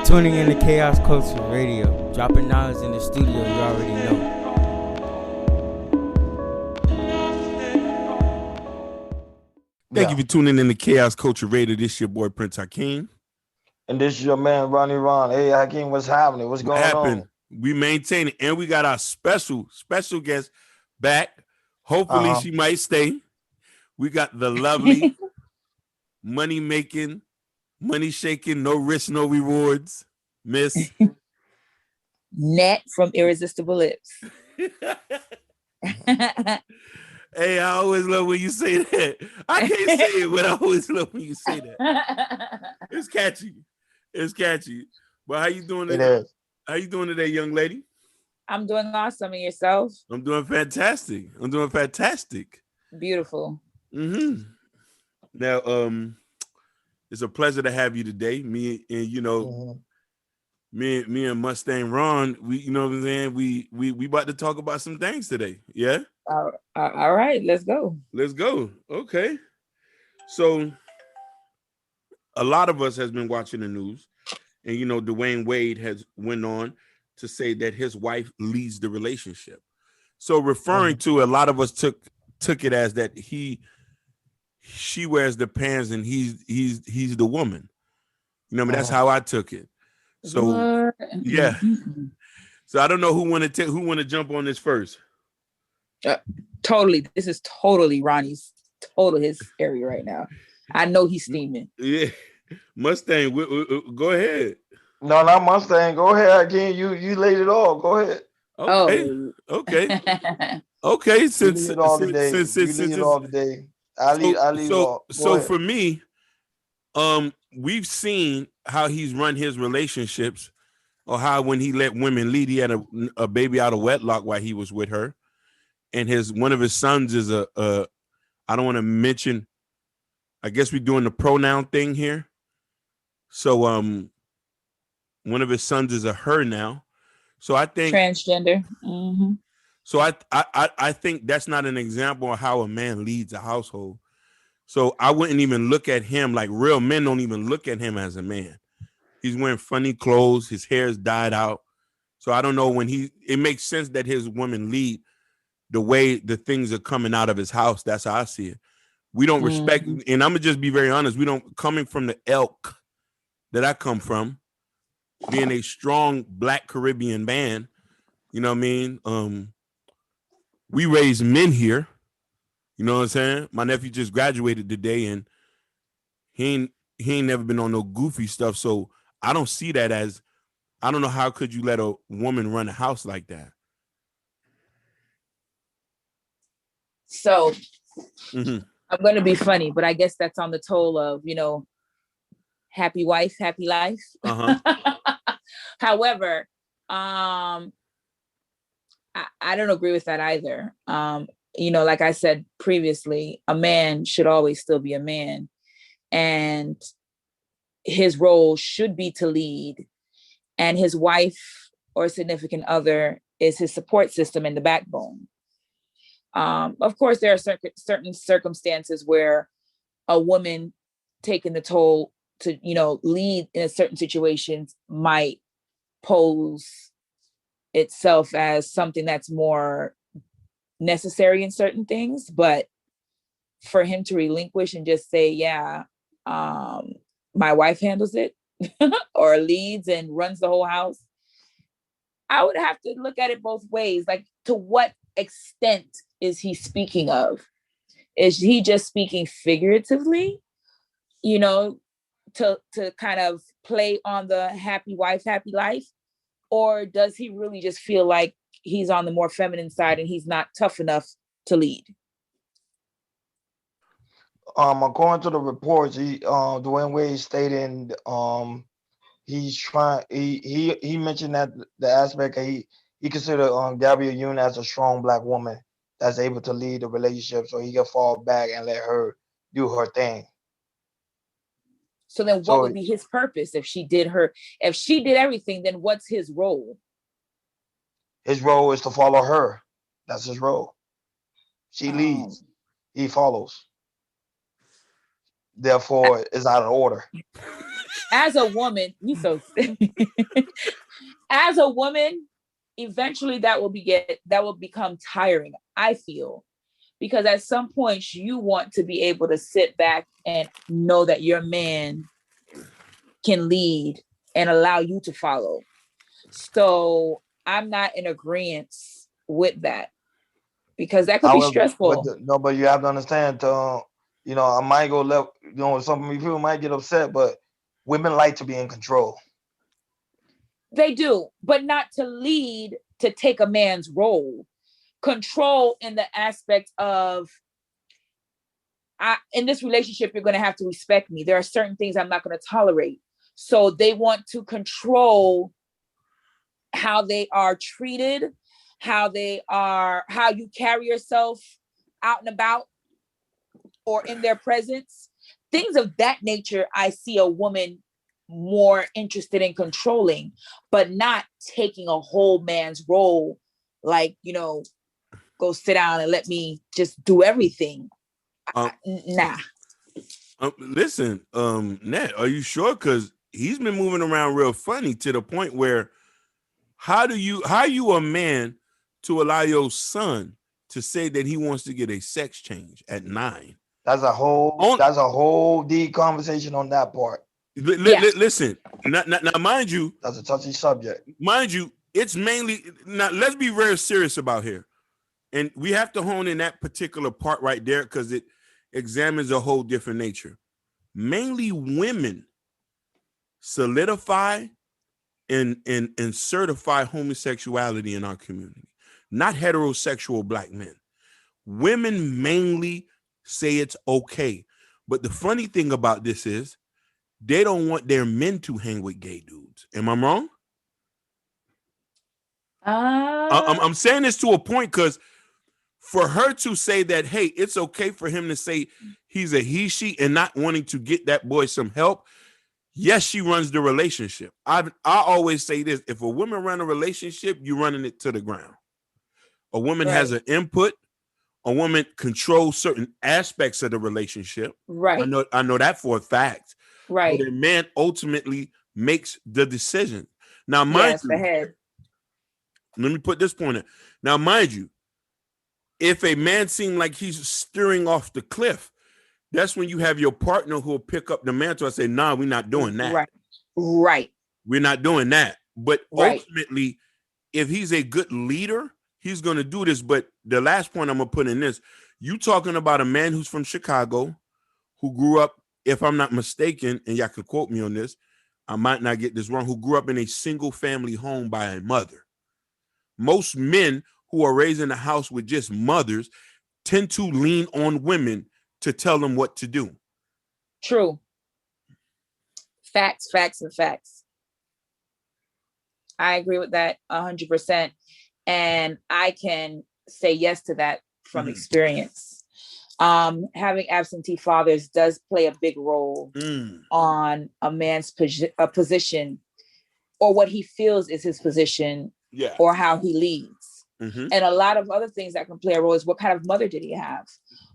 Tuning in to Chaos Culture Radio, dropping knowledge in the studio you already know. Thank you for tuning in to Chaos Culture Radio. This is your boy Prince Hakeem. And this is your man Ronnie Ron. Hey Hakeem, what's happening? What's going on? We maintain it, and we got our special guest back. Hopefully she might stay. We got the lovely, money making, money shaking, no risk, no rewards, Miss Net from Irresistible Lips. Hey, I always love when you say that. I can't say it, but I always love when you say that. It's catchy. But how you doing today? How you doing today, young lady? I'm doing awesome. And yourself? I'm doing fantastic. Beautiful. Mm-hmm. Now, it's a pleasure to have you today. Me and me and Mustang Ron, we, you know what I'm saying? We about to talk about some things today. Yeah. All right, let's go. Okay. So a lot of us has been watching the news, and Dwayne Wade has went on to say that his wife leads the relationship. So referring to, a lot of us took it as that she wears the pants and he's the woman. That's how I took it. So yeah. So I don't know who want to jump on this first. Totally. This is totally Ronnie's his area right now. I know he's steaming. Yeah. Mustang, go ahead. No, not Mustang. Go ahead again. You laid it all. Go ahead. Okay. Since you lead it all today. I lead it all. So for me, we've seen how he's run his relationships, or how when he let women lead, he had a baby out of wedlock while he was with her. And one of his sons is I don't want to mention, I guess we're doing the pronoun thing here. So one of his sons is a her now. So I think transgender. Mm-hmm. So I think that's not an example of how a man leads a household. So I wouldn't even look at him, like real men don't even look at him as a man. He's wearing funny clothes, his hair's dyed out. So I don't know it makes sense that his women lead the way the things are coming out of his house. That's how I see it. We don't respect, and I'm gonna just be very honest. We don't, coming from the ilk that I come from, being a strong Black Caribbean man, you know what I mean? We raise men here. You know what I'm saying? My nephew just graduated today, and he ain't never been on no goofy stuff. So I don't see that as, I don't know how could you let a woman run a house like that? So I'm going to be funny, but I guess that's on the toll of, happy wife, happy life. However, I don't agree with that either. Like I said previously, a man should always still be a man, and his role should be to lead, and his wife or significant other is his support system and the backbone. Of course, there are certain circumstances where a woman taking the toll to, lead in a certain situations might pose itself as something that's more necessary in certain things. But for him to relinquish and just say, my wife handles it or leads and runs the whole house, I would have to look at it both ways. Like, to what extent is he speaking of? Is he just speaking figuratively, to kind of play on the happy wife, happy life? Or does he really just feel like he's on the more feminine side and he's not tough enough to lead? According to the reports, Dwayne Wade stated he's trying. He mentioned that the aspect he considered Gabrielle Union as a strong Black woman that's able to lead the relationship, so he can fall back and let her do her thing. So then, what would be his purpose if she did everything? Then what's his role? His role is to follow her. That's his role. She leads, he follows. Therefore, it's out of order. as a woman, as a woman, eventually that will become tiring, I feel, because at some point you want to be able to sit back and know that your man can lead and allow you to follow. So I'm not in agreement with that, because that could be stressful. But you have to understand, I might go left, some people might get upset, but women like to be in control. They do, but not to lead, to take a man's role. Control in the aspect of, in this relationship, you're going to have to respect me. There are certain things I'm not going to tolerate. So they want to control how they are treated, how you carry yourself out and about or in their presence. Things of that nature, I see a woman more interested in controlling, but not taking a whole man's role, like, go sit down and let me just do everything. Nah. Listen, Nat, are you sure? Because he's been moving around real funny to the point where how are you a man to allow your son to say that he wants to get a sex change at 9? That's a whole deep conversation on that part. Listen, now, mind you, that's a touchy subject. Mind you, it's mainly, now let's be very serious about here. And we have to hone in that particular part right there because it examines a whole different nature. Mainly women solidify and certify homosexuality in our community, not heterosexual black men. Women mainly say it's okay. But the funny thing about this is they don't want their men to hang with gay dudes. Am I wrong? I'm saying this to a point because for her to say that, hey, it's okay for him to say he's a he, she, and not wanting to get that boy some help. Yes, she runs the relationship. I always say this: if a woman run a relationship, you're running it to the ground. A woman has an input. A woman controls certain aspects of the relationship. Right. I know that for a fact. Right. But a man ultimately makes the decision. Now, mind you, the head. Let me put this point in. Now, mind you, if a man seems like he's steering off the cliff, that's when you have your partner who will pick up the mantle and say, nah, we're not doing that. Right. We're not doing that. But ultimately, if he's a good leader, he's going to do this. But the last point I'm going to put in this, you talking about a man who's from Chicago, who grew up, if I'm not mistaken, and y'all could quote me on this, I might not get this wrong, who grew up in a single family home by a mother. Most men who are raised in a house with just mothers tend to lean on women to tell them what to do. True. Facts. I agree with that 100%. And I can say yes to that from experience. Having absentee fathers does play a big role on a man's position, or what he feels is his position, or how he leads. And a lot of other things that can play a role is what kind of mother did he have?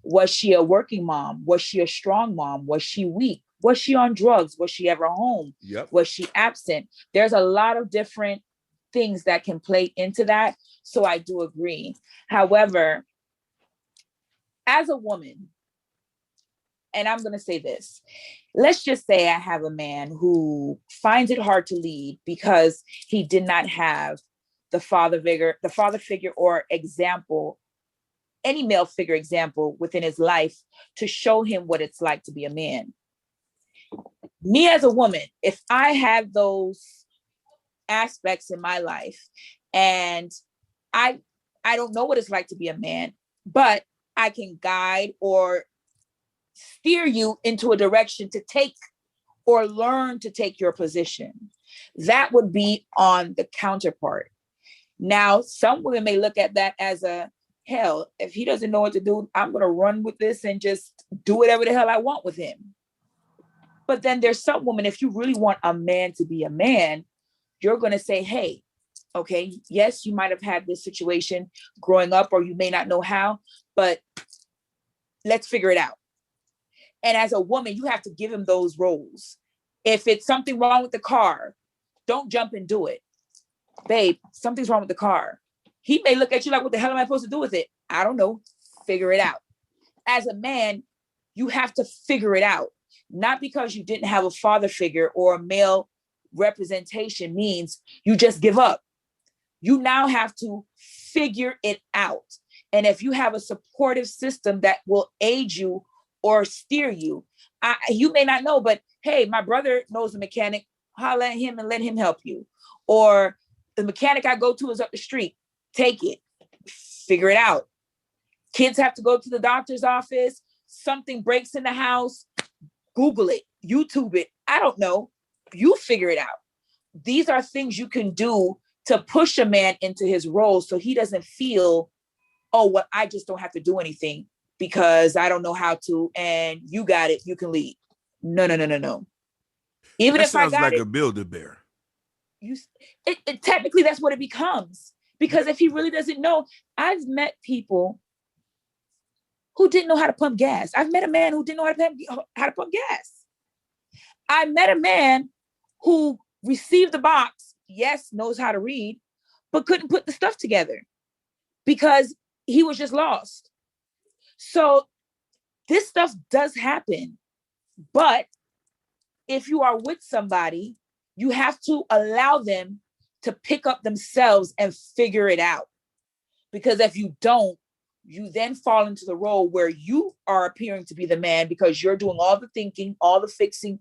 Was she a working mom? Was she a strong mom? Was she weak? Was she on drugs? Was she ever home? Was she absent? There's a lot of different things that can play into that. So I do agree. However, as a woman, and I'm going to say this, let's just say I have a man who finds it hard to lead because he did not have the father figure or example, any male figure example within his life to show him what it's like to be a man. Me as a woman, if I have those aspects in my life and I don't know what it's like to be a man, but I can guide or steer you into a direction to take or learn to take your position. That would be on the counterpart. Now, some women may look at that as a, hell, if he doesn't know what to do, I'm going to run with this and just do whatever the hell I want with him. But then there's some women, if you really want a man to be a man, you're going to say, hey, okay, yes, you might have had this situation growing up, or you may not know how, but let's figure it out. And as a woman, you have to give him those roles. If it's something wrong with the car, don't jump and do it. Babe, something's wrong with the car. He may look at you like, what the hell am I supposed to do with it? I don't know. Figure it out. As a man, you have to figure it out. Not because you didn't have a father figure or a male representation means you just give up. You now have to figure it out. And if you have a supportive system that will aid you or steer you, you may not know, but hey, my brother knows a mechanic, holler at him and let him help you. Or the mechanic I go to is up the street. Take it, figure it out. Kids have to go to the doctor's office. Something breaks in the house. Google it, YouTube it. I don't know. You figure it out. These are things you can do to push a man into his role so he doesn't feel, oh, well, I just don't have to do anything because I don't know how to, and you got it, you can lead. No. Even that if I sounds got like it, a Build-A-Bear. Technically that's what it becomes. Because if he really doesn't know, I've met people who didn't know how to pump gas. I've met a man who didn't know how to pump gas. I met a man who received the box, yes, knows how to read, but couldn't put the stuff together because he was just lost. So this stuff does happen. But if you are with somebody, you have to allow them to pick up themselves and figure it out. Because if you don't, you then fall into the role where you are appearing to be the man because you're doing all the thinking, all the fixing,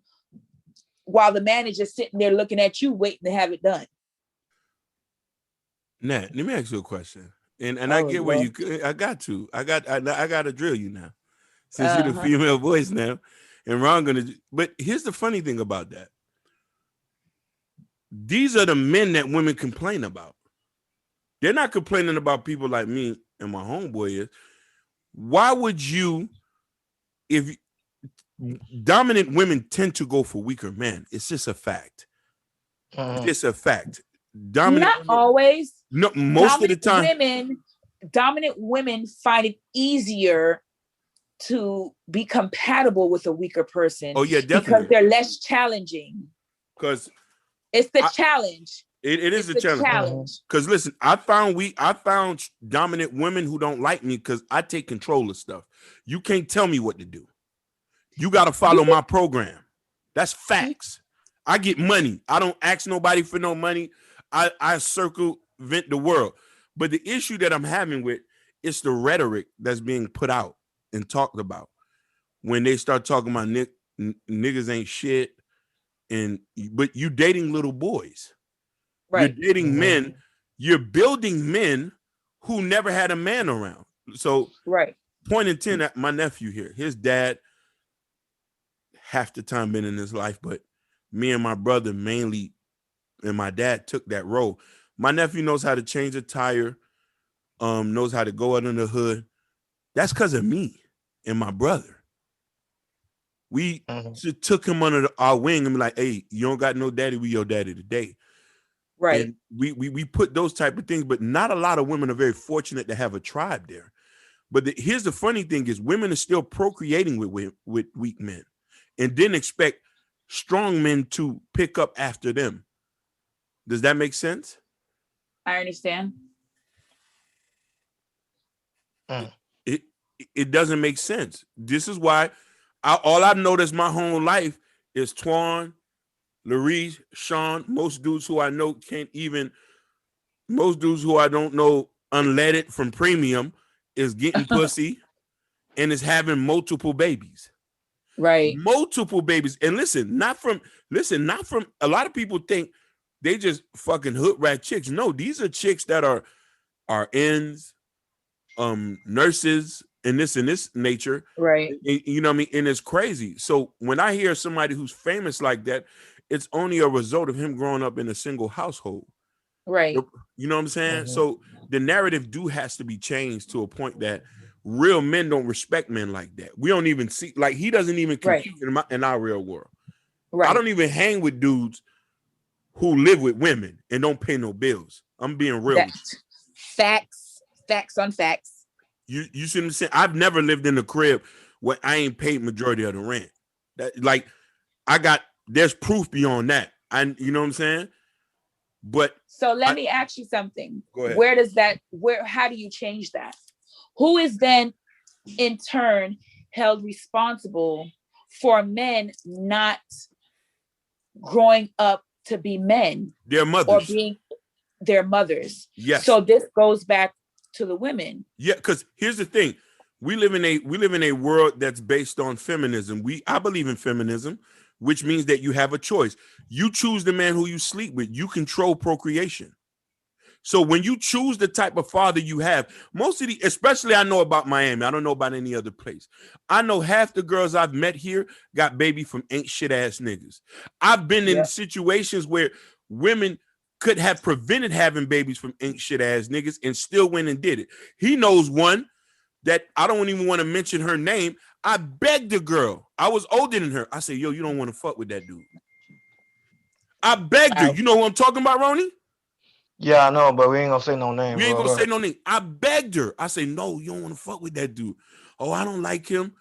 while the man is just sitting there looking at you, waiting to have it done. Nat, let me ask you a question. And I get where you. I got to drill you now, since you're the female voice now, and Ron gonna. But here's the funny thing about that. These are the men that women complain about. They're not complaining about people like me and my homeboy is. Why would you, if dominant women tend to go for weaker men? It's just a fact. It's just a fact. Dominant Not always. No, most of the time. Dominant women find it easier to be compatible with a weaker person. Oh yeah, definitely. Because they're less challenging. Because it's the challenge. It is a challenge. Because listen, I found dominant women who don't like me because I take control of stuff. You can't tell me what to do. You got to follow my program. That's facts. I get money. I don't ask nobody for no money. I circumvent the world. But the issue that I'm having with is the rhetoric that's being put out and talked about when they start talking about niggas ain't shit. But you dating little boys. Right. You're dating men. You're building men who never had a man around. So, right. Point in 10, my nephew here, his dad, half the time been in his life, but me and my brother mainly, and my dad took that role. My nephew knows how to change a tire, knows how to go under the hood. That's because of me and my brother. We took him under our wing and be like, hey, you don't got no daddy, we your daddy today. Right. And we put those type of things, but not a lot of women are very fortunate to have a tribe there. But here's the funny thing is women are still procreating with weak men and didn't expect strong men to pick up after them. Does that make sense? I understand. It doesn't make sense. This is why all I've noticed my whole life is Twan, Larice, Sean, most dudes who I know most dudes who I don't know unleaded from premium is getting pussy and is having multiple babies. Right. Multiple babies. And listen, not from a lot of people think they just fucking hood rat chicks. No, these are chicks that are RNs, nurses, and this nature. Right. You know what I mean? And it's crazy. So when I hear somebody who's famous like that, it's only a result of him growing up in a single household. Right. You know what I'm saying? So the narrative has to be changed to a point that real men don't respect men like that. We don't even see, like, he doesn't even compete in our real world. Right. I don't even hang with dudes who live with women and don't pay no bills. I'm being real. Facts on facts. You see what I'm saying? I've never lived in a crib where I ain't paid majority of the rent. That, like, I got there's proof beyond that. And you know what I'm saying? But so let me ask you something. Go ahead. How do you change that? Who is then in turn held responsible for men not growing up to be men? Their mothers. Or being their mothers. Yes. So this goes back to the women. Yeah, because here's the thing. We live in a world that's based on feminism. I believe in feminism, which means that you have a choice. You choose the man who you sleep with. You control procreation. So when you choose the type of father you have, especially I know about Miami. I don't know about any other place. I know half the girls I've met here got baby from ain't shit ass niggas. I've been in situations where women could have prevented having babies from ain't shit ass niggas and still went and did it. He knows one that I don't even want to mention her name. I begged the girl. I was older than her. I said, yo, you don't want to fuck with that dude. I begged her. You know who I'm talking about, Ronnie? Yeah, I know, but we ain't gonna say no name. We ain't gonna say no name. I begged her. I say, no, you don't want to fuck with that dude. Oh, I don't like him.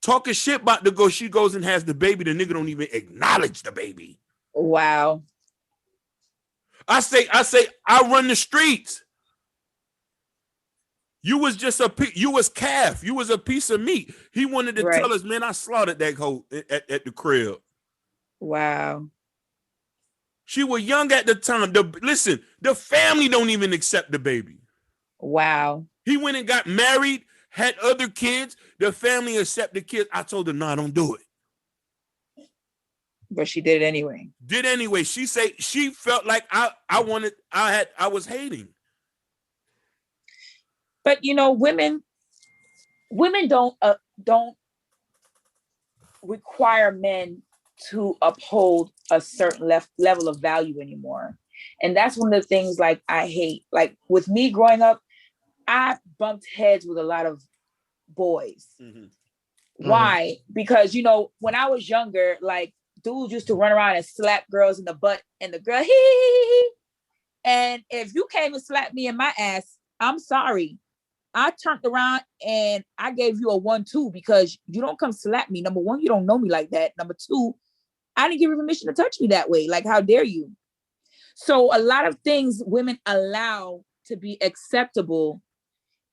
Talking shit about the girl. She goes and has the baby. The nigga don't even acknowledge the baby. Wow. I say, I run the streets. You was just you was calf. You was a piece of meat. He wanted to tell us, man, I slaughtered that hoe at the crib. Wow. She was young at the time. Listen, the family don't even accept the baby. Wow. He went and got married, had other kids. The family accept the kids. I told her, no, don't do it. But she did it anyway. She said she felt like I was hating. But women don't require men to uphold a certain level of value anymore. And that's one of the things like I hate. Like with me growing up, I bumped heads with a lot of boys. Mm-hmm. Why? Because when I was younger, like dudes used to run around and slap girls in the butt and the girl hee. And if you came and slapped me in my ass, I'm sorry. I turned around and I gave you a 1-2 because you don't come slap me. Number one, you don't know me like that. Number two, I didn't give you permission to touch me that way. Like, how dare you? So a lot of things women allow to be acceptable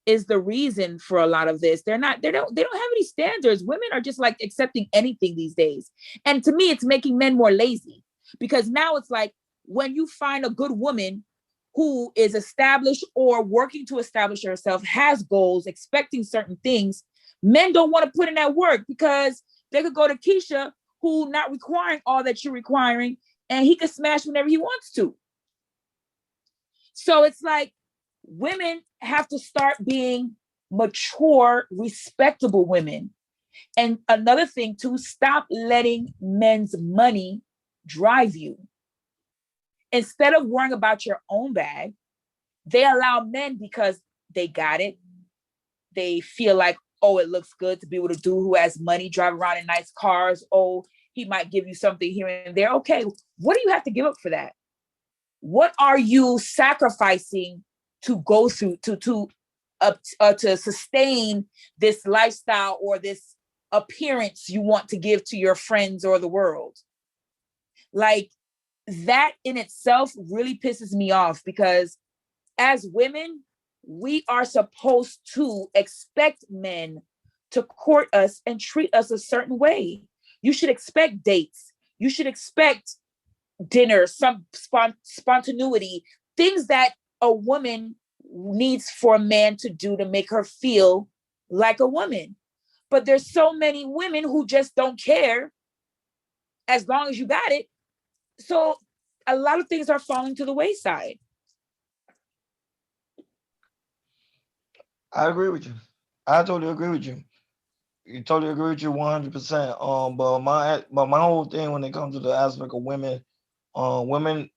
is the reason for a lot of this. They don't have any standards. Women are just like accepting anything these days. And to me, it's making men more lazy because now it's like when you find a good woman who is established or working to establish herself, has goals, expecting certain things, men don't want to put in that work because they could go to Keisha, who not requiring all that you're requiring, and he could smash whenever he wants to. So it's like women have to start being mature, respectable women. And another thing too, stop letting men's money drive you. Instead of worrying about your own bag, they allow men because they got it. They feel like, oh, it looks good to be able to do who has money, drive around in nice cars. Oh, he might give you something here and there. Okay, what do you have to give up for that? What are you sacrificing to go through to sustain this lifestyle or this appearance you want to give to your friends or the world? Like, that in itself really pisses me off because as women, we are supposed to expect men to court us and treat us a certain way. You should expect dates. You should expect dinner, some spontaneity, things that a woman needs for a man to do to make her feel like a woman. But there's so many women who just don't care as long as you got it. So a lot of things are falling to the wayside. I agree with you. I totally agree with you. You totally agree with you 100%. But my whole thing when it comes to the aspect of women, women.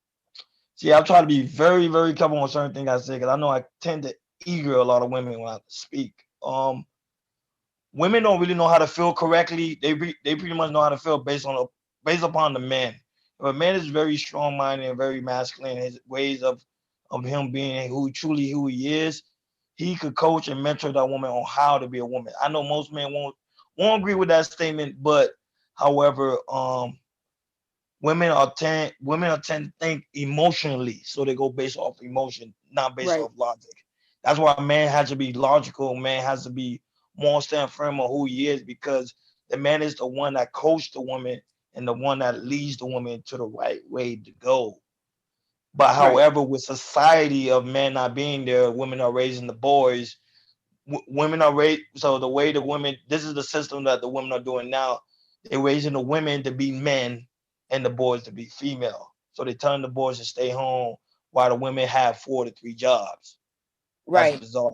See, I try to be very, very careful on certain things I say because I know I tend to eager a lot of women when I speak. Women don't really know how to feel correctly. They pretty much know how to feel based upon the man. If a man is very strong-minded and very masculine, his ways of him being who he is, he could coach and mentor that woman on how to be a woman. I know most men won't agree with that statement, but however, women are tend to think emotionally, so they go based off emotion, not based off logic. That's why a man has to be logical. Man has to be more stand firm on who he is, because the man is the one that coached the woman and the one that leads the woman to the right way to go. But however, with society of men not being there, women are raising the boys. Women are raised. So the way the women, this is the system that the women are doing now. They're raising the women to be men and the boys to be female. So they telling the boys to stay home while the women have 4 to 3 jobs. That's bizarre.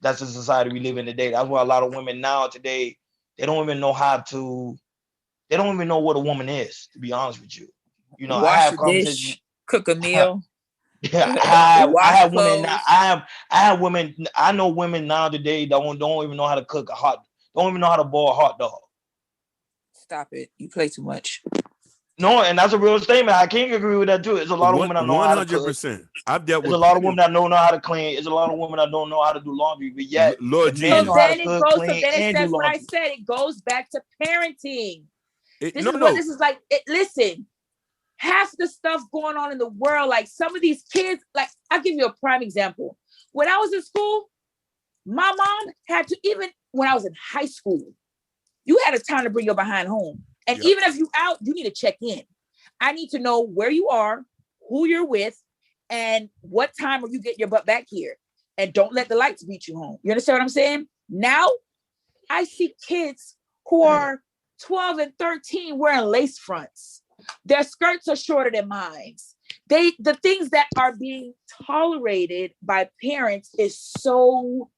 That's the society we live in today. That's why a lot of women now today, they don't even know how to, they don't even know what a woman is, to be honest with you. You know, I wash have a conversations. dish, cook a meal. Yeah, I have women clothes. now. I have women. I know women now today don't even know how to cook don't even know how to boil a hot dog. Stop it! You play too much. No, and that's a real statement. I can't agree with that too. There's a lot of women that know how to cook. 100%. I've dealt with. There's a lot of women that don't know how to clean. There's a lot of women that don't know how to do laundry. But yet, Lord the men Jesus. know how to cook, clean, then it and says do what I laundry. said. It goes back to parenting. This is like. Listen. Half the stuff going on in the world, like some of these kids, like I'll give you a prime example. When I was in school, my mom had to, even when I was in high school, you had a time to bring your behind home. And even if you out, you need to check in. I need to know where you are, who you're with, and what time are you getting your butt back here. And don't let the lights beat you home. You understand what I'm saying? Now, I see kids who are 12 and 13 wearing lace fronts. Their skirts are shorter than mine. The things that are being tolerated by parents is so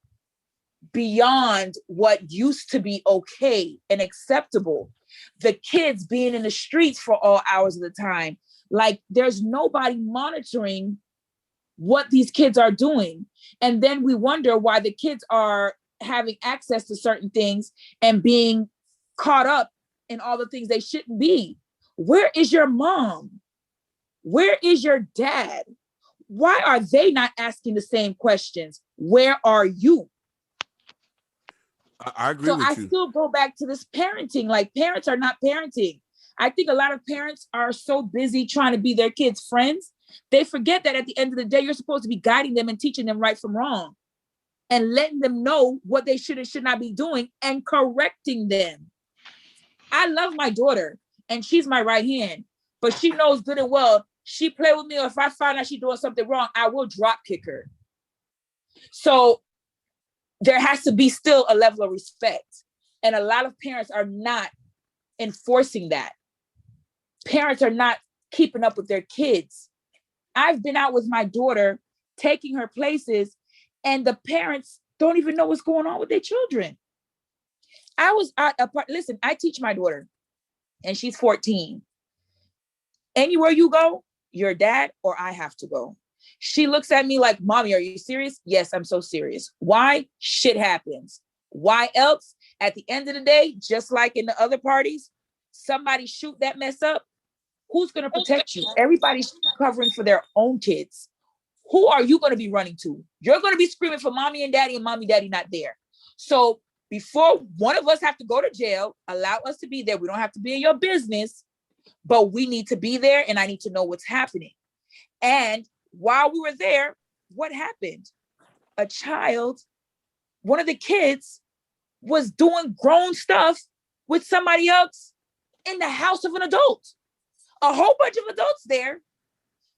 beyond what used to be okay and acceptable. The kids being in the streets for all hours of the time. Like there's nobody monitoring what these kids are doing. And then we wonder why the kids are having access to certain things and being caught up in all the things they shouldn't be. Where is your mom? Where is your dad? Why are they not asking the same questions? Where are you? I agree with you. So I still go back to this parenting. Like parents are not parenting. I think a lot of parents are so busy trying to be their kids' friends. They forget that at the end of the day, you're supposed to be guiding them and teaching them right from wrong and letting them know what they should and should not be doing and correcting them. I love my daughter and she's my right hand, but she knows good and well, she play with me, or if I find out she's doing something wrong, I will drop kick her. So there has to be still a level of respect. And a lot of parents are not enforcing that. Parents are not keeping up with their kids. I've been out with my daughter, taking her places, and the parents don't even know what's going on with their children. I was at a part. Listen, I teach my daughter, and she's 14. Anywhere you go, your dad or I have to go. She looks at me like, Mommy, are you serious? Yes, I'm so serious. Why? Shit happens. Why else? At the end of the day, just like in the other parties, somebody shoot that mess up. Who's going to protect you? Everybody's covering for their own kids. Who are you going to be running to? You're going to be screaming for mommy and daddy, and mommy, daddy not there. So before one of us have to go to jail, allow us to be there. We don't have to be in your business, but we need to be there, and I need to know what's happening. And while we were there, what happened? A child, one of the kids, was doing grown stuff with somebody else in the house of an adult. A whole bunch of adults there,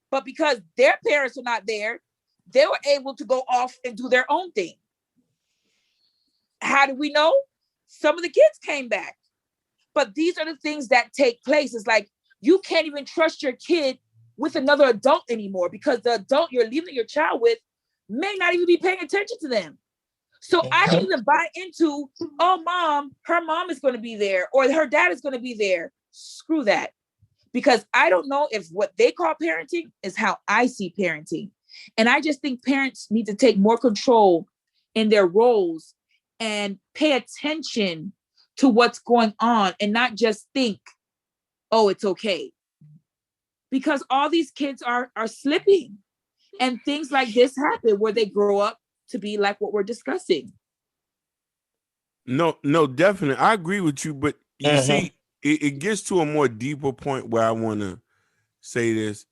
but because their parents are not there, they were able to go off and do their own thing. How do we know? Some of the kids came back. But these are the things that take place. It's like you can't even trust your kid with another adult anymore, because the adult you're leaving your child with may not even be paying attention to them. So I don't even buy into, oh, mom, her mom is going to be there, or her dad is going to be there. Screw that. Because I don't know if what they call parenting is how I see parenting. And I just think parents need to take more control in their roles and pay attention to what's going on and not just think, oh, it's okay. Because all these kids are slipping, and things like this happen where they grow up to be like what we're discussing. No, definitely. I agree with you. But you see, it gets to a more deeper point where I want to say this.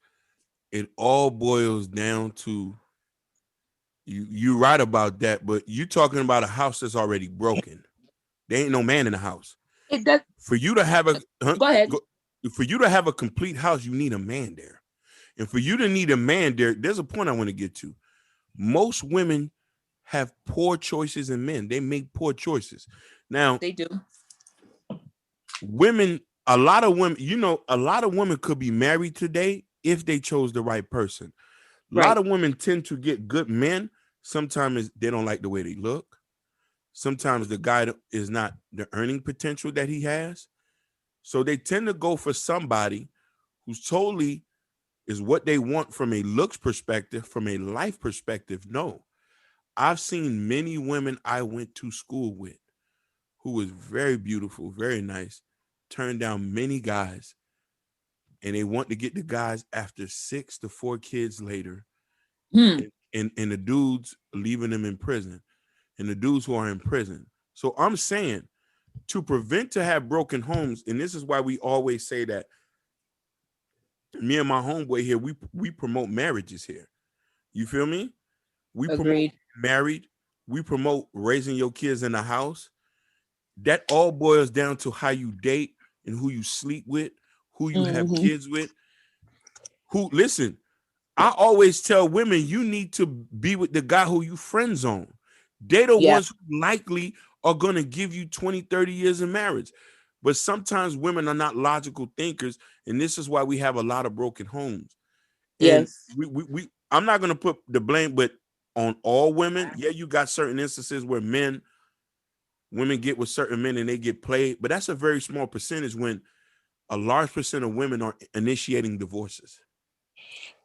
It all boils down to you right about that, but you talking about a house that's already broken. There ain't no man in the house. It does. For you to have a Go ahead. for you to have a complete house, you need a man there. And for you to need a man there, there's a point I want to get to. Most women have poor choices in men. They make poor choices. Now, They do. Women, a lot of women could be married today if they chose the right person. A lot of women tend to get good men. Sometimes they don't like the way they look. Sometimes the guy is not the earning potential that he has. So they tend to go for somebody who's totally is what they want from a looks perspective, from a life perspective. No, I've seen many women I went to school with who was very beautiful, very nice, turned down many guys, and they want to get the guys after 6 to 4 kids later. And the dudes leaving them in prison, and the dudes who are in prison. So I'm saying, to prevent to have broken homes, and this is why we always say that me and my homeboy here, we promote marriages here. You feel me? We Agreed. promote married. We promote raising your kids in the house. That all boils down to how you date and who you sleep with, who you have kids with. Listen, I always tell women, you need to be with the guy who you friend zone. They're the ones who likely are going to give you 20, 30 years of marriage. But sometimes women are not logical thinkers, and this is why we have a lot of broken homes. Yes. And I'm not going to put the blame, but on all women, yeah, you got certain instances where women get with certain men and they get played, but that's a very small percentage when a large percent of women are initiating divorces.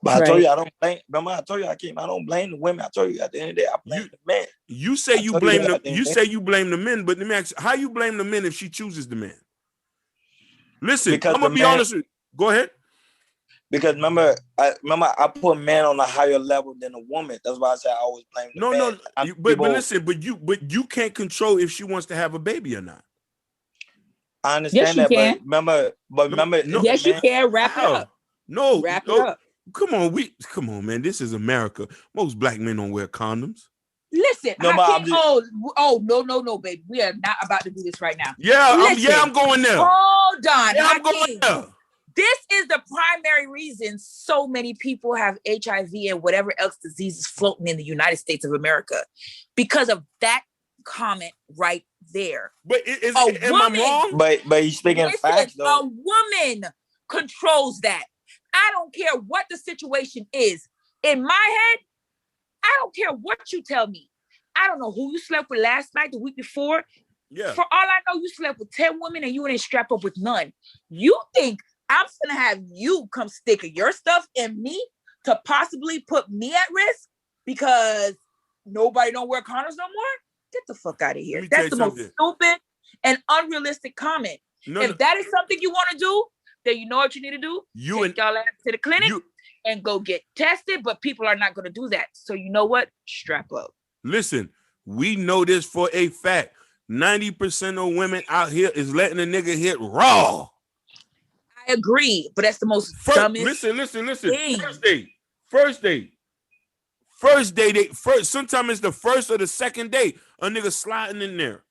But I told you I don't blame. Remember, I told you I don't blame the women. I told you at the end of the day, I blame the men. You say you blame them. You say you blame the men, but let me ask you, how you blame the men if she chooses the man? Listen, because I'm gonna be honest with you. Go ahead. Because remember, I put men on a higher level than a woman. That's why I say I always blame the man. But listen, but you can't control if she wants to have a baby or not. I understand that, can. but remember, yes, you can. Wrap it up. No, wrap it up. Come on, man. This is America. Most black men don't wear condoms. Listen, no, baby. We are not about to do this right now. I'm going there. Hold on. Yeah, I'm going there. This is the primary reason so many people have HIV and whatever else diseases floating in the United States of America, because of that comment right there. But am I wrong? But he's speaking facts, though. A woman controls that. I don't care what the situation is. In my head, I don't care what you tell me. I don't know who you slept with last night, the week before. Yeah. For all I know, you slept with 10 women and you didn't strap up with none. You think I'm gonna have you come stick your stuff in me to possibly put me at risk because nobody don't wear condoms no more? Get the fuck out of here. That's the most stupid and unrealistic comment. If that is something you want to do, then you know what you need to do. Take y'all ass to the clinic and go get tested, but people are not going to do that. So you know what? Strap up. Listen, we know this for a fact. 90% of women out here is letting a nigga hit raw. I agree, but that's the most dumbest. Listen. Thing. First day. Sometimes it's the first or the second day. A nigga sliding in there.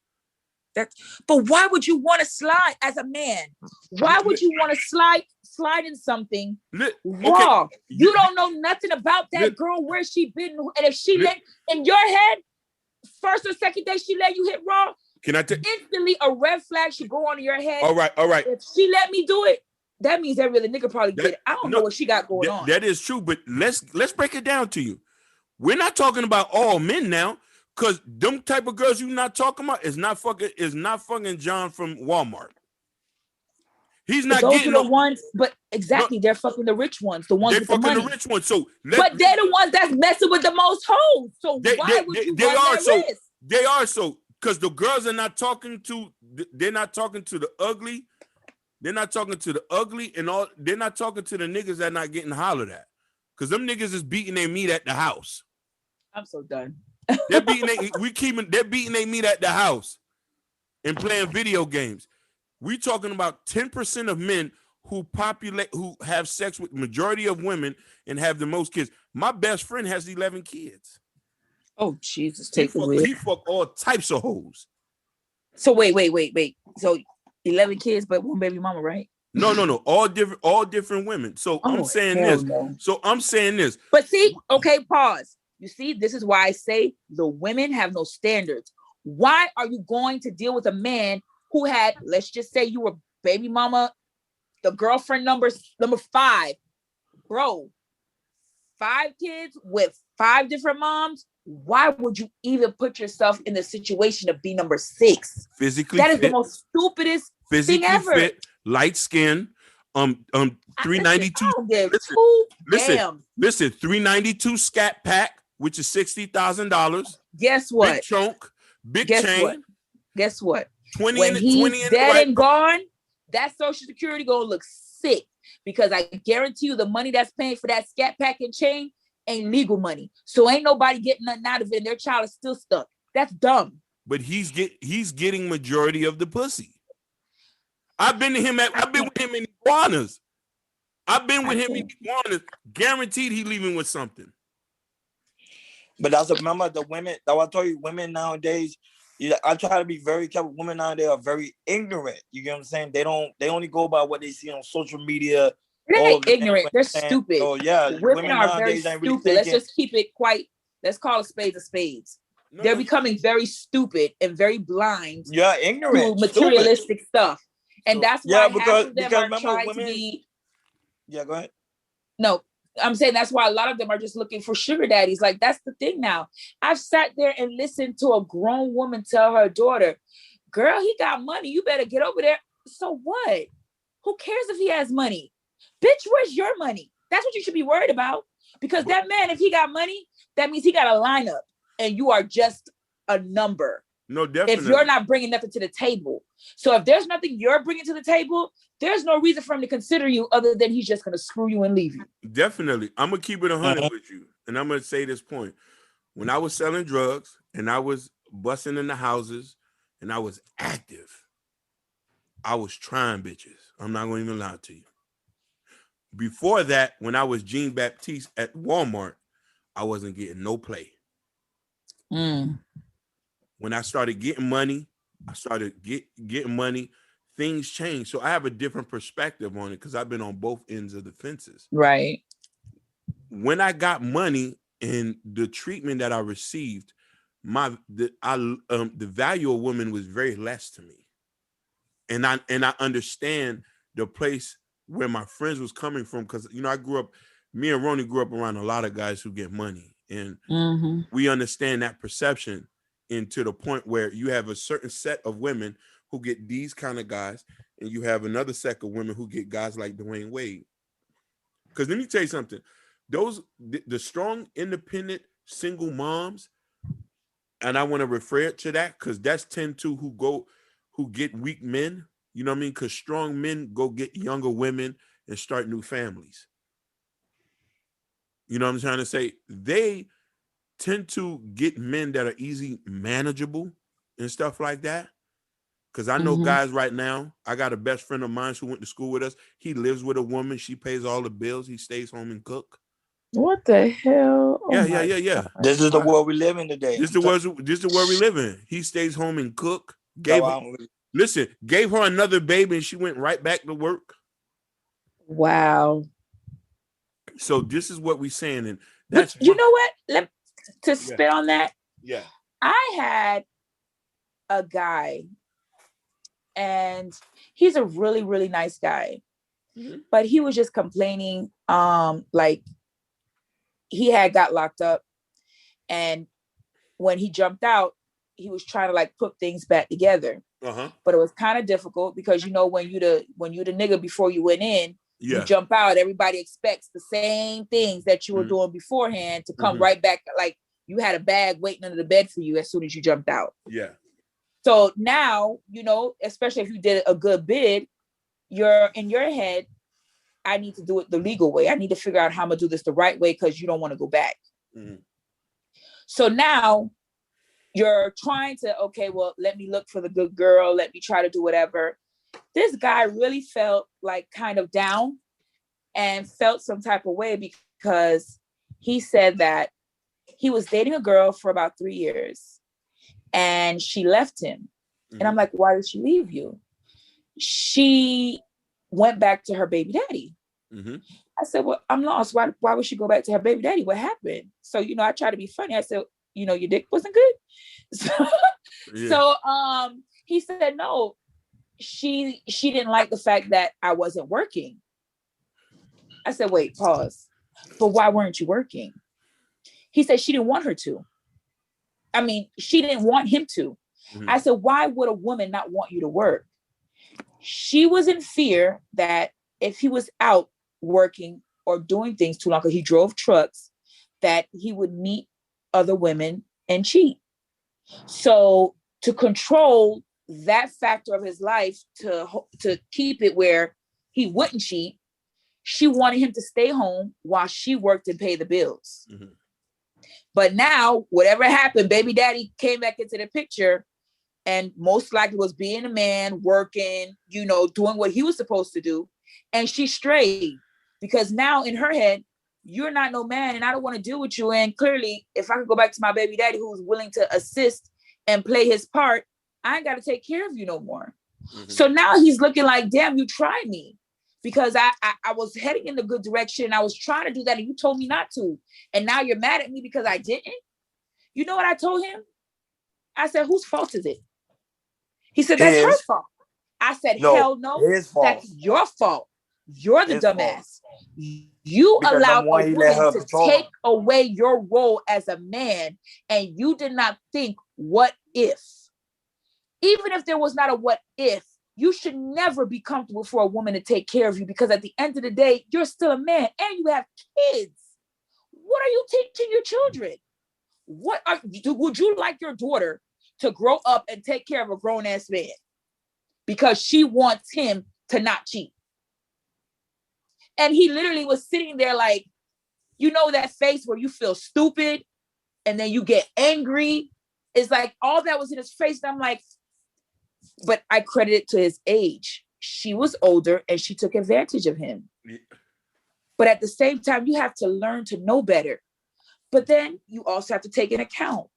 But why would you want to slide as a man? Why would you want to slide in something raw? You don't know nothing about that girl, where she been, and if she let in your head, first or second day she let you hit raw. Can I tell instantly a red flag should go on your head? All right. If she let me do it, that means that really nigga probably did it. I don't know what she got going on. That is true, but let's break it down to you. We're not talking about all men now, because them type of girls you're not talking about is not fucking John from Walmart. He's not those getting are the ones, but exactly, they're fucking the rich ones, the ones with the money. The rich ones. So, but they're the ones that's messing with the most hoes. So why would you run that risk? They are so because the girls are not talking to. They're not talking to the ugly. They're not talking to the ugly and all. They're not talking to the niggas that not getting hollered at, because them niggas is beating their meat at the house. I'm so done. They're beating their meat at the house and playing video games. We talking about 10% of men who have sex with majority of women and have the most kids. My best friend has 11 kids. Oh, Jesus, take the wheel. He fuck all types of hoes. So wait. So 11 kids, but one baby mama, right? No. All different women. So I'm saying this. No. So I'm saying this. But see, okay, pause. You see, this is why I say the women have no standards. Why are you going to deal with a man who had, let's just say you were baby mama, the girlfriend number 5, bro, 5 kids with 5 different moms? Why would you even put yourself in the situation to be number 6? Physically that is fit, the most stupidest thing ever. Fit, light skin, 392. Listen, 392 scat pack, which is $60,000. Guess what? Big chunk, big chain. Guess what? 20 when he's dead and gone, that Social Security gonna look sick, because I guarantee you the money that's paying for that scat pack and chain ain't legal money. So ain't nobody getting nothing out of it, and their child is still stuck. That's dumb. But he's getting majority of the pussy. I've been with him in iguanas. Guaranteed he leaving with something. But remember the women. I told you, women nowadays. I try to be very careful. Women nowadays are very ignorant. You get what I'm saying? They only go by what they see on social media. They ain't ignorant. They're stupid. Oh yeah, women are very stupid. Really let's just keep it quite. Let's call a spade a spades. No, they're becoming very stupid and very blind. Yeah, ignorant to materialistic stuff, and that's why half of them are trying to be. Yeah, go ahead. No, I'm saying that's why a lot of them are just looking for sugar daddies. Like, that's the thing now. I've sat there and listened to a grown woman tell her daughter, girl, he got money. You better get over there. So what? Who cares if he has money? Bitch, where's your money? That's what you should be worried about. Because that man, if he got money, that means he got a lineup and you are just a number. No, definitely. If you're not bringing nothing to the table. So if there's nothing you're bringing to the table, there's no reason for him to consider you other than he's just going to screw you and leave you. Definitely. I'm going to keep it 100 with you. And I'm going to say this point. When I was selling drugs and I was busting in the houses and I was active, I was trying bitches. I'm not going to even lie to you. Before that, when I was Jean Baptiste at Walmart, I wasn't getting no play. When I started getting money, getting money, things changed. So I have a different perspective on it because I've been on both ends of the fences. Right. When I got money and the treatment that I received, the value of women was very less to me. And I understand the place where my friends was coming from, because me and Ronnie grew up around a lot of guys who get money, and we understand that perception. And to the point where you have a certain set of women who get these kind of guys, and you have another set of women who get guys like Dwayne Wade. Because let me tell you something, the strong, independent, single moms, and I want to refer to that because that's 10-2 who get weak men. You know what I mean? Because strong men go get younger women and start new families. You know what I'm trying to say? They tend to get men that are easy manageable and stuff like that. Because I know guys right now, I got a best friend of mine who went to school with us. He lives with a woman. She pays all the bills. He stays home and cook. What the hell? Oh yeah. This is the world we live in today. This is the world we live in. He stays home and cook. Gave her another baby and she went right back to work. Wow. So this is what we're saying. And that's you know what? To spit on that. Yeah. I had a guy and he's a really, really nice guy. But he was just complaining, like he had got locked up, and when he jumped out, he was trying to like put things back together. But it was kind of difficult because when you the nigga before you went in, you jump out, everybody expects the same things that you were doing beforehand to come right back, like you had a bag waiting under the bed for you as soon as you jumped out. Yeah. So now, especially if you did a good bid, you're in your head, I need to do it the legal way. I need to figure out how I'm gonna do this the right way because you don't want to go back. So now you're trying to, okay, well, let me look for the good girl. Let me try to do whatever. This guy really felt like kind of down and felt some type of way because he said that he was dating a girl for about 3 years and she left him. And I'm like, why did she leave you? She went back to her baby daddy. I said, well, I'm lost. Why would she go back to her baby daddy? What happened? So, I try to be funny. I said, your dick wasn't good. So he said, no, she didn't like the fact that I wasn't working. I said, wait, pause. But why weren't you working? He said she didn't want her to. I mean, she didn't want him to. I said, why would a woman not want you to work? She was in fear that if he was out working or doing things too long, because he drove trucks, that he would meet other women and cheat. So to control that factor of his life, to keep it where he wouldn't cheat, she wanted him to stay home while she worked and paid the bills. But now, whatever happened, baby daddy came back into the picture and most likely was being a man, working, doing what he was supposed to do. And she strayed because now in her head, you're not no man and I don't want to deal with you. And clearly, if I could go back to my baby daddy who's willing to assist and play his part, I ain't got to take care of you no more. So now he's looking like, damn, you tried me. Because I was heading in the good direction. I was trying to do that and you told me not to. And now you're mad at me because I didn't. You know what I told him? I said, whose fault is it? He said, that's her fault. I said, hell no, that's your fault. You're the dumbass. You allowed a woman to take away your role as a man and you did not think, what if? Even if there was not a what if, you should never be comfortable for a woman to take care of you because at the end of the day, you're still a man and you have kids. What are you teaching your children? Would you like your daughter to grow up and take care of a grown-ass man because she wants him to not cheat? And he literally was sitting there like, that face where you feel stupid and then you get angry. It's like all that was in his face. And I'm like, but I credit it to his age. She was older and she took advantage of him. But at the same time, you have to learn to know better. But then you also have to take into account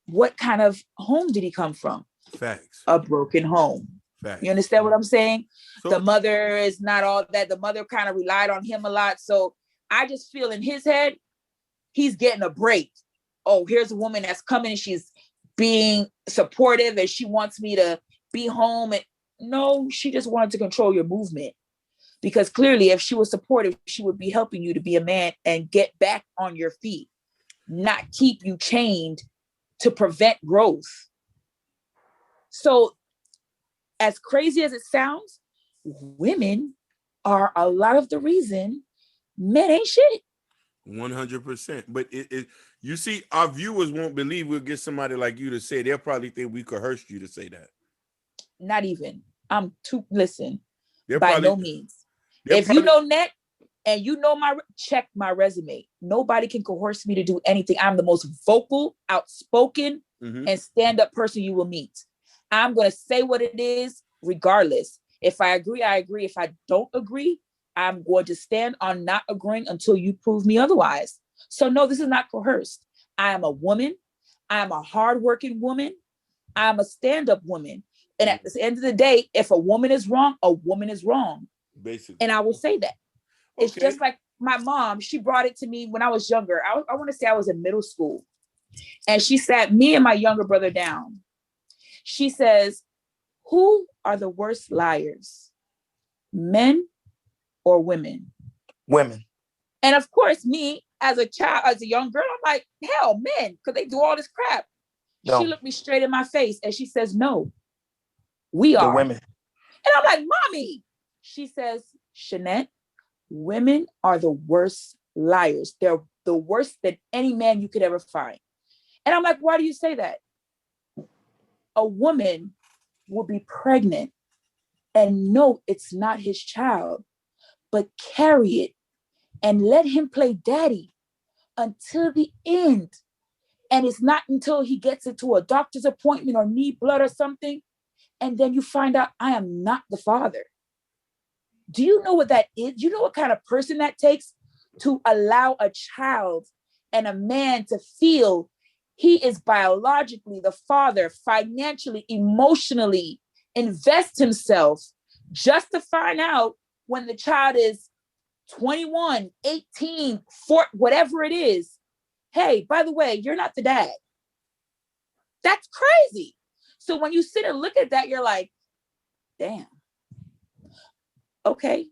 what kind of home did he come from? Facts. A broken home. Facts. You understand what I'm saying? So, the mother is not all that. The mother kind of relied on him a lot. So I just feel in his head, he's getting a break. Oh, here's a woman that's coming and she's being supportive and she wants me to be home. And no, she just wanted to control your movement. Because clearly, if she was supportive, she would be helping you to be a man and get back on your feet, not keep you chained to prevent growth. So, as crazy as it sounds, women are a lot of the reason men ain't shit. 100%. But you see, our viewers won't believe we'll get somebody like you to say. They'll probably think we coerced you to say that. Not even. Listen, by no means. If you know Net and you know check my resume, nobody can coerce me to do anything. I'm the most vocal, outspoken, and stand-up person you will meet. I'm going to say what it is, regardless. If I agree, I agree. If I don't agree, I'm going to stand on not agreeing until you prove me otherwise. So no, this is not coerced. I am a woman. I am a hardworking woman. I'm a stand-up woman. And at the end of the day, if a woman is wrong, a woman is wrong. Basically. And I will say that. Okay. It's just like my mom, she brought it to me when I was younger. I want to say I was in middle school. And she sat me and my younger brother down. She says, who are the worst liars? Men or women? Women. And of course, me as a child, as a young girl, I'm like, hell, men, because they do all this crap. No. She looked me straight in my face and she says, no, we are. The women. And I'm like, mommy. She says, Shanette, women are the worst liars. They're the worst than any man you could ever find. And I'm like, why do you say that? A woman will be pregnant and know it's not his child, but carry it and let him play daddy until the end. And it's not until he gets into a doctor's appointment or need blood or something, and then you find out I am not the father. Do you know what that is? Do you know what kind of person that takes to allow a child and a man to feel he is biologically the father, financially, emotionally, invest himself, just to find out when the child is 21, 18, 4, whatever it is, hey, by the way, you're not the dad. That's crazy. So when you sit and look at that, you're like, damn. Okay.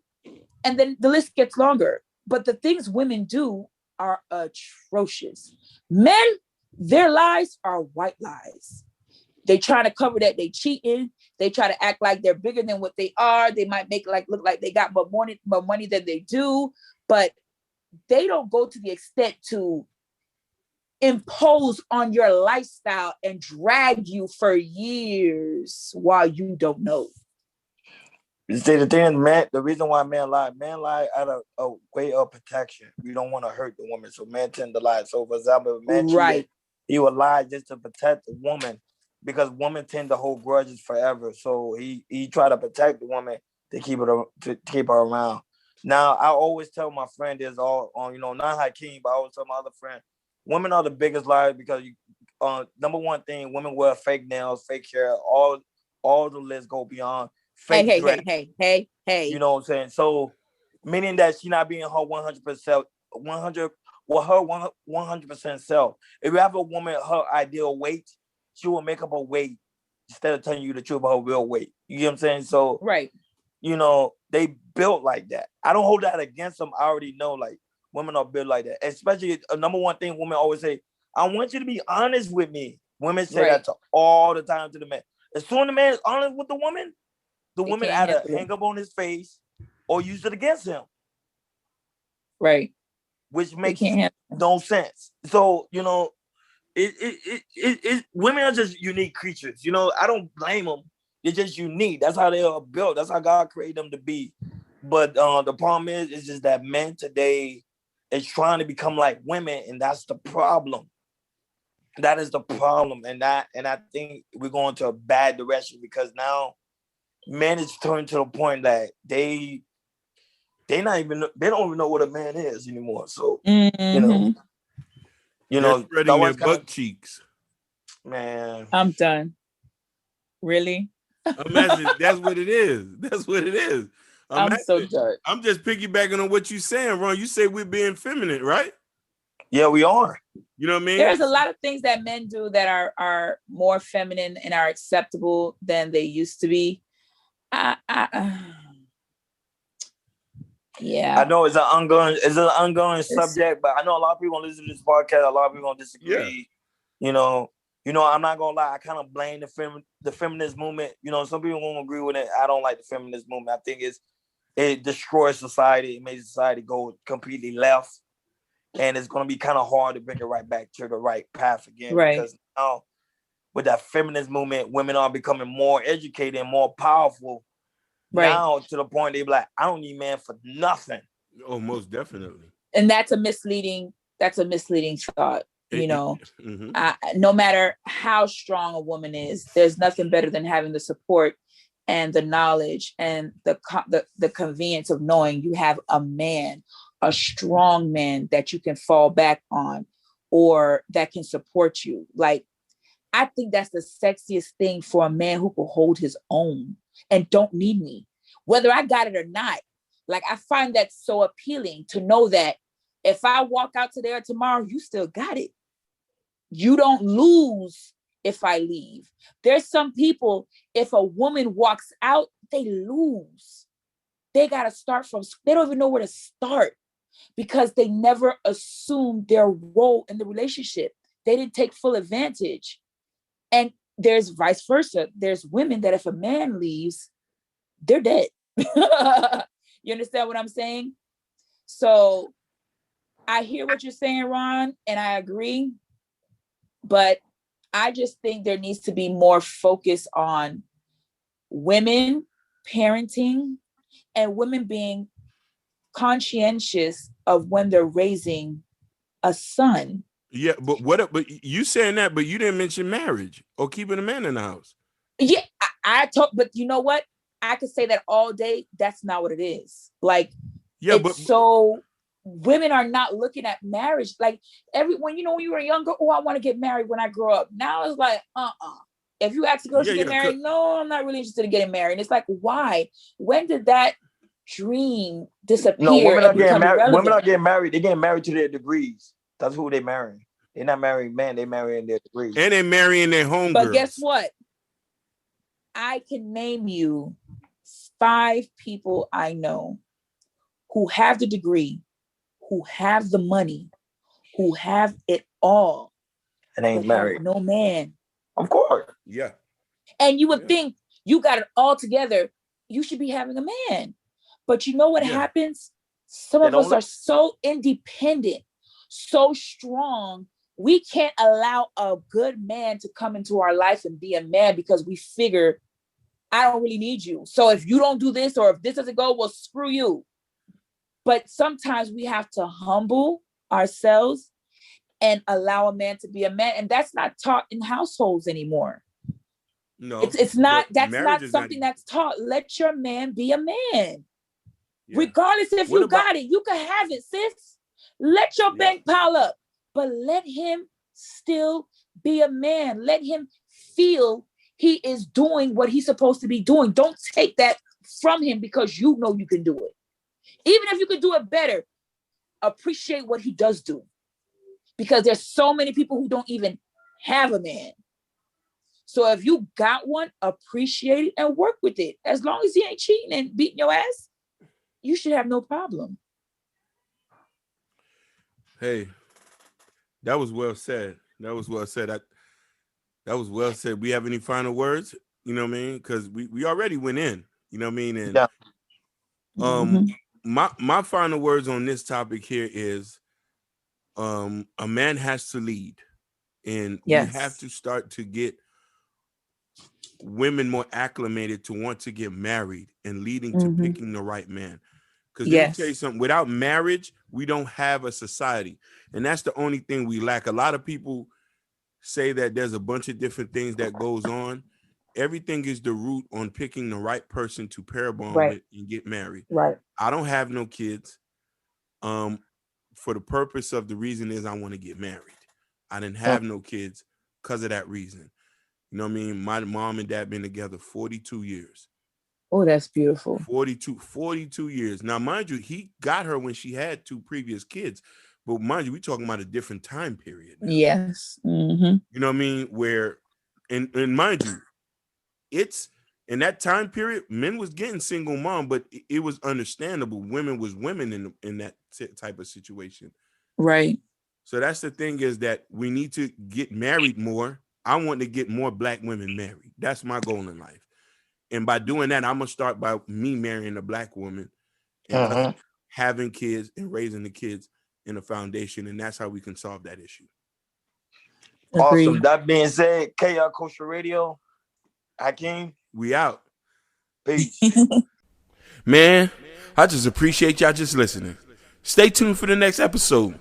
And then the list gets longer. But the things women do are atrocious. Men, their lies are white lies. They try to cover that they cheating. They try to act like they're bigger than what they are. They might make look like they got more money than they do, but they don't go to the extent to impose on your lifestyle and drag you for years while you don't know. You see, the thing, man, the reason why men lie out of a way of protection. We don't want to hurt the woman, so men tend to lie. So, for example, if a man cheated, he would lie just to protect the woman, because women tend to hold grudges forever. So he try to protect the woman to keep her around. Now, I always tell my friend this all on, not Hakeem, but I always tell my other friend, women are the biggest liars because number one thing, women wear fake nails, fake hair, all the list go beyond. Fake dress. Hey. You know what I'm saying? So, meaning that she not being her 100%, 100% self. If you have a woman her ideal weight, she will make up a weight instead of telling you the truth about her real weight. You get what I'm saying? So, right. They built like that. I don't hold that against them. I already know, like, women are built like that. Especially, number one thing women always say, I want you to be honest with me. Women say that all the time to the man. As soon as the man is honest with the woman either hang up on his face or use it against him. Right. Which makes no sense. So, women are just unique creatures. I don't blame them. They're just unique. That's how they are built. That's how God created them to be. But the problem is just that men today is trying to become like women, and that's the problem. That is the problem. And I think we're going to a bad direction, because now men is turning to the point that they don't even know what a man is anymore. So they're spreading their butt cheeks. Man, I'm done. Really? Imagine that's what it is. That's what it is. I'm so done. I'm just piggybacking on what you're saying, Ron. You say we're being feminine, right? Yeah, we are. You know what I mean? There's a lot of things that men do that are more feminine and are acceptable than they used to be. Yeah. I know it's an ongoing subject, but I know a lot of people listen to this podcast. A lot of people gonna disagree. Yeah. I'm not gonna lie. I kind of blame the feminist movement. Some people won't agree with it. I don't like the feminist movement. I think it destroys society. It makes society go completely left, and it's gonna be kind of hard to bring it right back to the right path again. Right. Because now, with that feminist movement, women are becoming more educated and more powerful. Right. Now, to the point they be like, I don't need man for nothing. Oh, most definitely. And that's a misleading thought. No matter how strong a woman is, there's nothing better than having the support and the knowledge and the convenience of knowing you have a man, a strong man that you can fall back on, or that can support you. Like, I think that's the sexiest thing for a man who can hold his own and don't need me, whether I got it or not. Like, I find that so appealing to know that if I walk out today or tomorrow, you still got it. You don't lose if I leave. There's some people, if a woman walks out, they lose. They got to start they don't even know where to start, because they never assumed their role in the relationship. They didn't take full advantage. And there's vice versa. There's women that if a man leaves, they're dead. You understand what I'm saying? So I hear what you're saying, Ron, and I agree. But I just think there needs to be more focus on women parenting and women being conscientious of when they're raising a son. Yeah, but you saying that, but you didn't mention marriage or keeping a man in the house. Yeah, But you know what? I could say that all day. That's not what it is. Like, so women are not looking at marriage. Like when you were younger, I want to get married when I grow up. Now it's like, if you ask a girl to get married, no, I'm not really interested in getting married. And it's like, why? When did that dream disappear? No, women are getting married. Irrelevant? Women are getting married. They're getting married to their degrees. That's who they're marrying. They're not marrying men. They're marrying their degrees. And they're marrying their homegirls. But guess what? I can name you 5 people I know who have the degree, who have the money, who have it all, and ain't married. No man. Of course. Yeah. And you would think you got it all together. You should be having a man. But you know what happens? Some of us are so independent, so strong. We can't allow a good man to come into our life and be a man because we figure, I don't really need you. So if you don't do this, or if this doesn't go, well, screw you. But sometimes we have to humble ourselves and allow a man to be a man. And that's not taught in households anymore. No, it's not. That's not something that's taught. Let your man be a man. Yeah. Regardless if you got it, you can have it, sis. Let your bank pile up, but let him still be a man. Let him feel he is doing what he's supposed to be doing. Don't take that from him because you know you can do it. Even if you could do it better, appreciate what he does do. Because there's so many people who don't even have a man. So if you got one, appreciate it and work with it. As long as he ain't cheating and beating your ass, you should have no problem. Hey, that was well said. That was well said. That was well said. We have any final words? You know what I mean? Because we already went in. You know what I mean? And my final words on this topic here is a man has to lead. And we have to start to get women more acclimated to want to get married and leading to picking the right man. Because let me tell you something, without marriage, we don't have a society. And that's the only thing we lack. A lot of people say that there's a bunch of different things that goes on. Everything is the root on picking the right person to pair bond with and get married. Right. I don't have no kids. For the purpose of the reason is I want to get married. I didn't have no kids because of that reason. You know what I mean? My mom and dad been together 42 years. Oh, that's beautiful. 42 years. Now, mind you, he got her when she had 2 previous kids. But mind you, we're talking about a different time period now. Yes. Mm-hmm. You know what I mean? Where, and mind you, it's in that time period, men was getting single mom, but it was understandable. Women was women in that type of situation. Right. So that's the thing is that we need to get married more. I want to get more Black women married. That's my goal in life. And by doing that, I'm going to start by me marrying a Black woman and having kids and raising the kids in a foundation. And that's how we can solve that issue. Agreed. Awesome. That being said, KR Culture Radio, Hakeem, we out. Peace. Man, I just appreciate y'all just listening. Stay tuned for the next episode.